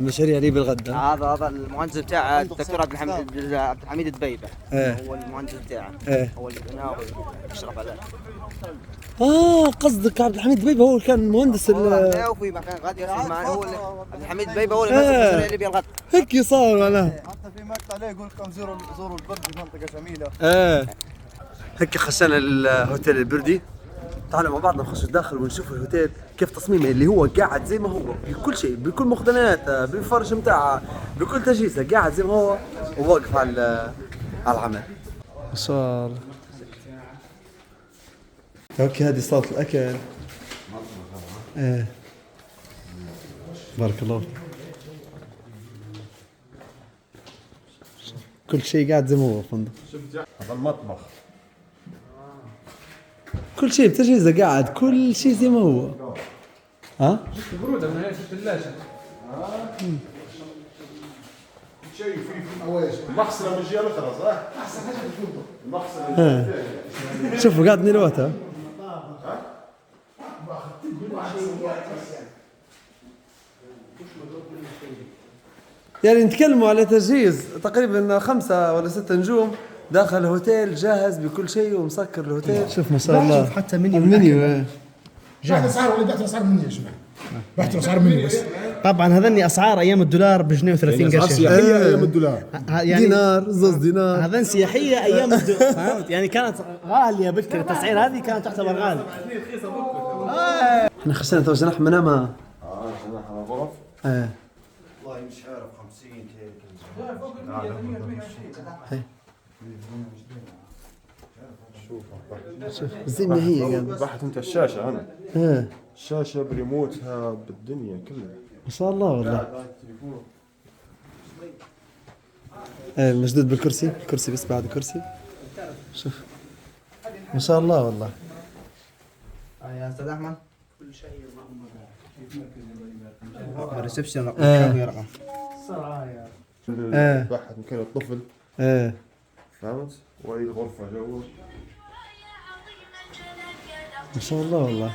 المشاريع اللي بالغدا. هذا المهندس بتاع الدكتور عبد الحميد الدبيبه. هو المهندس بتاعه. هو اللي بناه ويشرف عليه. قصدك عبد الحميد الدبيبه هو كان مهندس وفي مكان غادي معنا هو عبد الحميد الدبيبه هو اللي ماسك المشاريع اللي بالغدا. هيك صار معناها. حتى في مقطع عليه يقول لكم زوروا البرد في منطقه جميله. هيك خشينا الهوتيل البردي. تعالوا مع بعضنا نخش داخل ونشوف الهوتيل كيف تصميمه، اللي هو قاعد زي ما هو بكل شيء، بكل مقتنياته، بالفرش متاعها، بكل تجهيزه، قاعد زي ما هو وواقف على العمل. ما شاء الله. اوكي هذه صالة الاكل. بارك الله. كل شيء قاعد زي ما هو فندق. هذا المطبخ. كل شيء بتجهيزه قاعد، كل شيء زي ما هو. برودة من هي في الثلاجة. شيء في اواش المغسله من الجهه الاخرى صح؟ احسن حاجه في الفندق المغسله من الجهه الثانيه. شوفوا قاعد نيروتها. يعني نتكلموا على تجهيز تقريبا 5 ولا 6 نجوم داخل الهوتيل، جاهز بكل شيء ومسكر الهوتيل. شوف ما شاء الله. شوف حتى منيو المنيو. بعت اسعار ولا بعت اسعار منيو يا جماعه؟ بعت اسعار منيو بس. طبعا هذني اسعار ايام الدولار بجنيه و30 قرش. سياحيه ايام الدولار. يعني دينار زوز دينار. هذن سياحيه ايام الدولار. فهمت؟ يعني كانت غاليه بكر، التسعير هذه كانت تعتبر غاليه. احنا خشينا تو جناح منامه. جناح على غرف. والله مش عارف 50 هيك. شوف زي ما هي قاعد. بحث انت الشاشه انا. الشاشه بريموتها بالدنيا كلها. ما شاء الله والله. مشدود بالكرسي، الكرسي بس بعد كرسي. شوف ما شاء الله والله. يا استاذ احمد كل شيء الريسبشن رقم رقم بحث مكان الطفل. فهمت؟ واي غرفه جوا. ما شاء الله والله.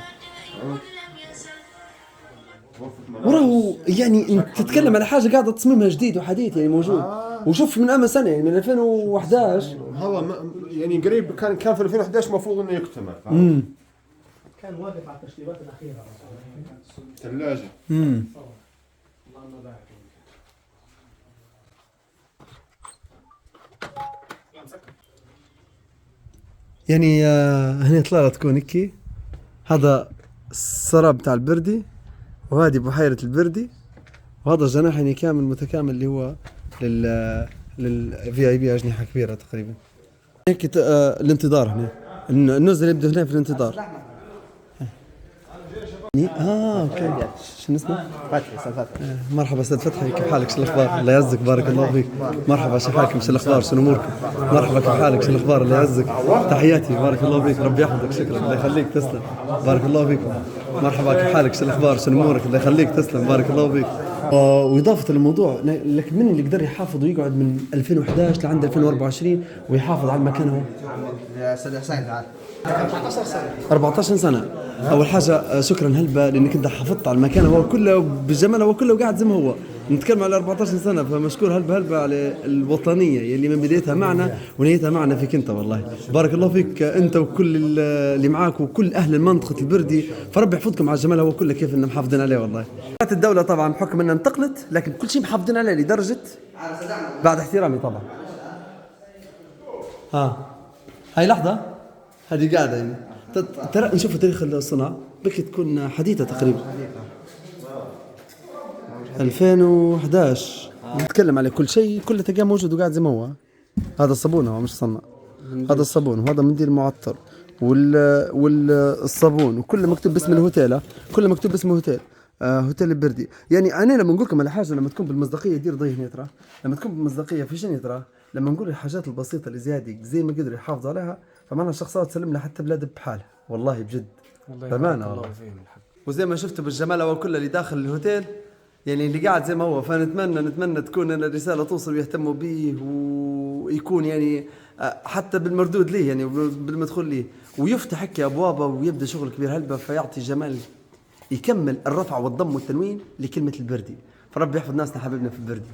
وراه يعني انت تتكلم على حاجه قاعده تصميمها جديد وحديث يعني موجود. وشوف من اما سنه يعني من 2011 هو يعني قريب كان في 2011 المفروض انه يكتمل. كان واقف على التشطيبات الاخيره. ثلاجه. يعني هنا طلعت تكون هيك. هذا السراب بتاع البردي، وهذه بحيرة البردي، وهذا الجناح يعني كامل متكامل اللي هو لل VIP أجنحة كبيرة تقريبا. هيك الانتظار هنا، النزل يبدو هنا في الانتظار. اوكي شنو اسمه؟ فتحي استاذ فتحي. مرحبا استاذ فتحي، كيف حالك؟ شو الاخبار؟ الله يعزك، بارك الله فيك. مرحبا، شو حالكم؟ شو الاخبار؟ شنو اموركم؟ مرحبا، كيف حالك؟ شو الاخبار؟ الله يعزك، تحياتي، بارك الله فيك، ربي يحفظك، شكرا، الله يخليك، تسلم، بارك الله فيكم. مرحبا، كيف حالك؟ شو الاخبار؟ شنو امورك؟ الله يخليك، تسلم، بارك الله فيك. واضافه للموضوع، لكن من اللي يقدر يحافظ ويقعد من 2011 لعند 2024 ويحافظ على المكان هو؟ يا استاذ حسين تعال. 14 سنة. أول حاجة شكرا هلبة لأنك أنت حافظت على المكان هو كله بالجمال، هو كله قاعد زي ما هو. نتكلم على 14 سنة، فمشكور هلبة على الوطنية يلي من بدايتها معنا ونهايتها معنا فيك أنت، والله بارك الله فيك أنت وكل اللي معاك وكل أهل المنطقة البردي، فربي يحفظكم على الجمال هو كله كيف إننا محافظين عليه والله. الدولة طبعا بحكم أنها انتقلت لكن كل شيء محافظين عليه لدرجة بعد احترامي طبعا. هاي لحظة، هذه قاعدة يعني ترى نشوف تاريخ الصناعة بكي تكون حديثة تقريبا 2011. نتكلم على كل شيء كله تلقاه موجود وقاعد زي ما هو. هذا الصابون هو مش صنع، هذا الصابون وهذا منديل معطر والصابون وكله مكتوب باسم الهوتيل، كله مكتوب باسم هوتيل هوتيل البردي. يعني انا لما نقول لكم على حاجه لما تكون بالمصداقيه دير ضي هنا ترى، لما تكون بالمصداقيه في شنو ترى، لما نقول الحاجات البسيطه اللي زياده زي ما قدروا يحافظوا عليها فمعنى الشخص تسلم لها حتى بلاد بحالها والله بجد بامانه والله. وزي ما شفتوا بالجمال هو كله اللي داخل الهوتيل يعني اللي قاعد زي ما هو. فنتمنى تكون الرساله توصل ويهتموا به ويكون يعني حتى بالمردود ليه يعني بالمدخول ليه ويفتح هيك ابوابه ويبدا شغل كبير هلبة، فيعطي جمال يكمل الرفع والضم والتنوين لكلمه البردي. فربي يحفظ ناسنا حبيبنا في البردي.